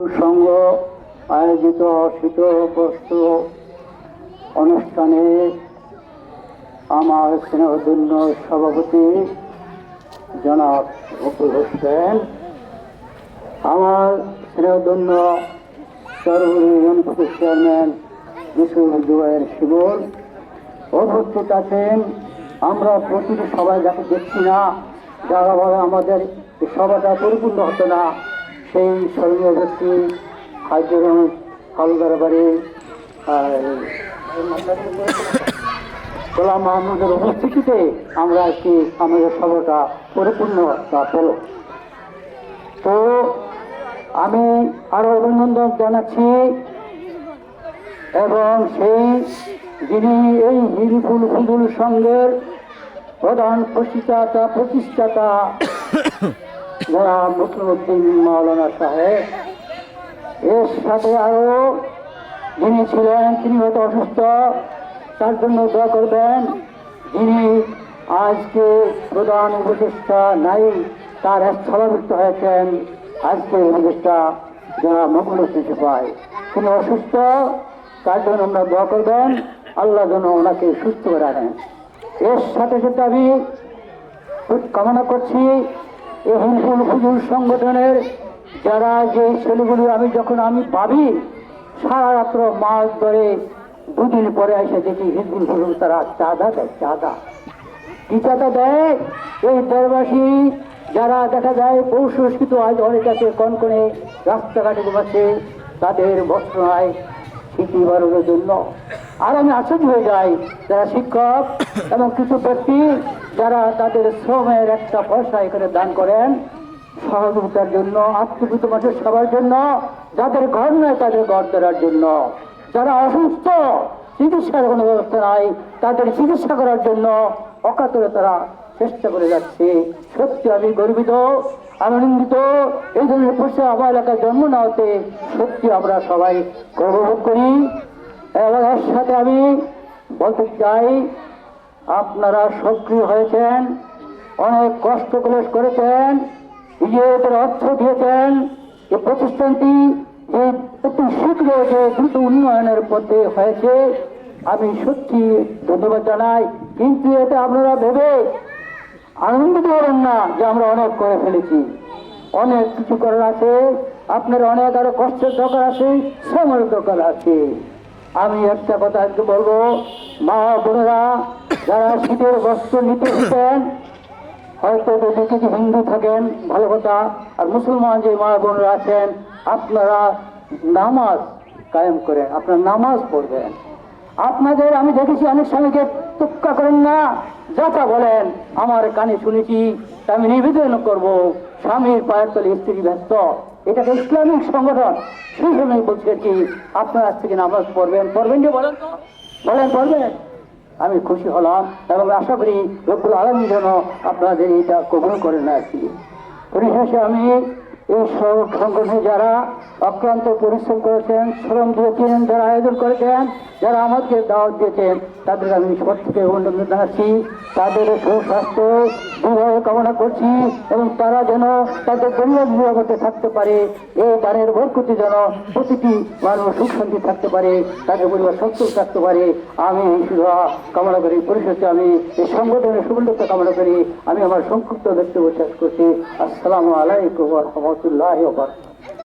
সংঘ আয়োজিত শীতবস্ত্র অনুষ্ঠানে আমার স্নেহধন্য সভাপতি জনাব মুকুল হোসেন, আমার স্নেহধন্য সর্বজনীন চেয়ারম্যান বিশ্ববিদ্যালয়ের শিবল উপস্থিত আছেন। আমরা প্রতিটি সবাই যাকে দেখছি না, যারা বলে আমাদের সভাটা পরিপূর্ণ হতো না, সেই স্মরণীয় ব্যক্তি হাজরুল হালদার বাড়ি গোলাম মাহমুদের উপস্থিতিতে আমরা আজকে আমাদের সভাটা পরিপূর্ণতা পেল। তো আমি আরো অভিনন্দন জানাচ্ছি এবং সেই যিনি এই হিলফুল ফুজুল সংঘের প্রধান প্রতিষ্ঠাতা যারা মুসলিম মাওলানা সাহেব, এর সাথে আরো যিনি ছিলেন তিনি হয়তো অসুস্থ, তার জন্য দোয়া করবেন। যিনি আজকে প্রধান উপদেষ্টা নাই, তার স্থলাভিষিক্ত হয়েছেন আজকের উপদেষ্টা যারা মুকুল হোসেন সিপাহী, তিনি অসুস্থ, তার জন্য আমরা দোয়া করবেন, আল্লাহ যেন ওনাকে সুস্থ করে রাখেন। এর সাথে সাথে আমি কামনা করছি এই হিলফুল ফুজুল সংগঠনের যারা যে ছেলেগুলি যখন আমি ভাবি সারা রাত্র মাছ ধরে, দুদিন পরে এসে দেখি হিলফুল ফুজুল তারা চাঁদা দেয়। কি চাঁদা দেয়? এই দেশবাসী যারা দেখা যায় বহু সংস্কৃত আজ অনেক আছে, কনকনে রাস্তাঘাটে ঘুমাচ্ছে, তাদের বস্ত্র নয় স্মৃতি বাড়ানোর জন্য। আর আমি আশ্চর্য হয়ে যাই, যারা শিক্ষক এবং কিছু ব্যক্তি যারা তাদের শ্রমের একটা পয়সা এখানে দান করেন সহযোগিতার জন্য, আত্মীয় মানুষের সবার জন্য, যাদের ঘর নয় তাদের ঘর দেওয়ার জন্য, যারা অসুস্থ চিকিৎসার কোনো ব্যবস্থা নাই তাদের চিকিৎসা করার জন্য অকাতরে তারা চেষ্টা করে যাচ্ছে। সত্যি আমি গর্বিত, আনন্দিত। এই ধরনের পয়সা আমার এলাকায় জন্ম না হতে সত্যি আমরা সবাই গর্ববোধ করি। এবং এর সাথে আমি বলতে চাই, আপনারা সক্রিয় হয়েছেন, অনেক কষ্ট ক্লেশ করেছেন, নিজেদের অর্থ দিয়েছেন। এই প্রতিষ্ঠানটি যে একটু শীঘ্র যে দ্রুত উন্নয়নের পথে হয়েছে, আমি সত্যি ধন্যবাদ জানাই। কিন্তু এটা আপনারা ভেবে আনন্দিত হবেন না যে আমরা অনেক করে ফেলেছি, অনেক কিছু করার আছে, আপনার অনেক আরো কষ্টের দরকার আছে, শ্রমের দরকার আছে। আমি একটা কথা আজকে বলবো, মা বোনেরা যারা শীতের বস্ত্র নিতে এসেছেন, হয়তো যদি কিছু হিন্দু থাকেন ভালো কথা, আর মুসলমান যে মা বোনেরা আছেন, আপনারা নামাজ কায়েম করেন, আপনারা নামাজ পড়বেন। আপনাদের আমি দেখেছি অনেক স্বামীকে তুক্কা করেন না, যাতা বলেন আমার কানে শুনেছি, আমি নিবেদন করব স্বামীর পায়ের তলে স্ত্রী ব্যস্ত, এটাকে ইসলামিক সংগঠন, সেই সময় বলছে কি আপনারা আজ থেকে নামাজ পড়বেন যে বলেন পড়বেন। আমি খুশি হলাম এবং আশা করি রব্বুল আলামিন যেন আপনাদের এটা কবুল করেন। আর কি পরিশেষে আমি এই সংগঠনে যারা অক্লান্ত পরিশ্রম করেছেন, শ্রম দিয়েছেন, যারা আয়োজন করেছেন, যারা আমাদেরকে দাওয়াত দিয়েছেন, তাদের আমি সব থেকে অভিনন্দন জানাচ্ছি। তাদের সুস্বাস্থ্য দৃঢ় কামনা করছি এবং তারা যেন তাদের দুনিয়া নিরাপদে থাকতে পারে, এই দানের বরকতি যেন প্রতিটি মানুষ সুখ শান্তি থাকতে পারে, তাদের পরিবার সুস্থ থাকতে পারে, আমি শুধু কামনা করি। পরিশেষে আমি এই সংগঠনের সুবর্ণতা কামনা করি। আমি আমার সংক্ষিপ্ত বক্তব্য শেষ করছি। আসসালামু আলাইকুম ওয়া রাহমাতুল্লাহি ওয়া বারাকাতুহু।